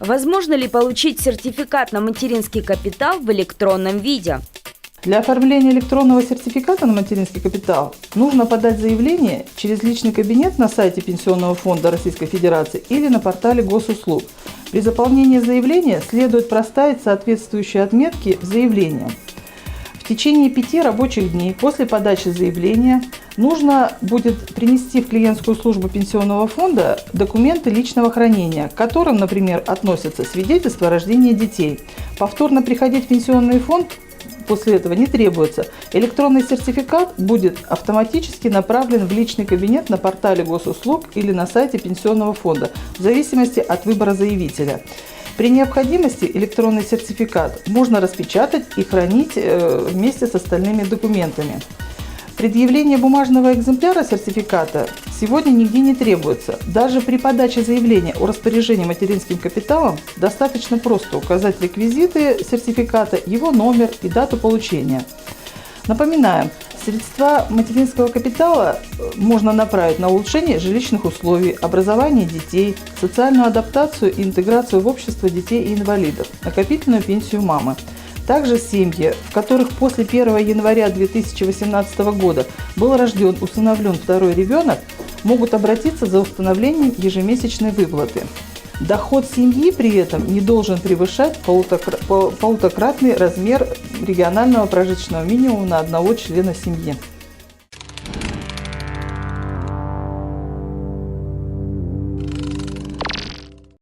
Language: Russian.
Возможно ли получить сертификат на материнский капитал в электронном виде? Для оформления электронного сертификата на материнский капитал нужно подать заявление через личный кабинет на сайте Пенсионного фонда Российской Федерации или на портале госуслуг. При заполнении заявления следует проставить соответствующие отметки в заявлении. В течение 5 рабочих дней после подачи заявления нужно будет принести в клиентскую службу Пенсионного фонда документы личного хранения, к которым, например, относятся свидетельство о рождении детей. Повторно приходить в Пенсионный фонд после этого не требуется. Электронный сертификат будет автоматически направлен в личный кабинет на портале госуслуг или на сайте Пенсионного фонда, в зависимости от выбора заявителя. При необходимости электронный сертификат можно распечатать и хранить вместе с остальными документами. Предъявление бумажного экземпляра сертификата сегодня нигде не требуется. Даже при подаче заявления о распоряжении материнским капиталом достаточно просто указать реквизиты сертификата, его номер и дату получения. Напоминаем, средства материнского капитала можно направить на улучшение жилищных условий, образование детей, социальную адаптацию и интеграцию в общество детей и инвалидов, накопительную пенсию мамы. Также семьи, в которых после 1 января 2018 года был рожден, усыновлен второй ребенок, могут обратиться за установлением ежемесячной выплаты. Доход семьи при этом не должен превышать полутократный размер регионального прожиточного минимума на одного члена семьи.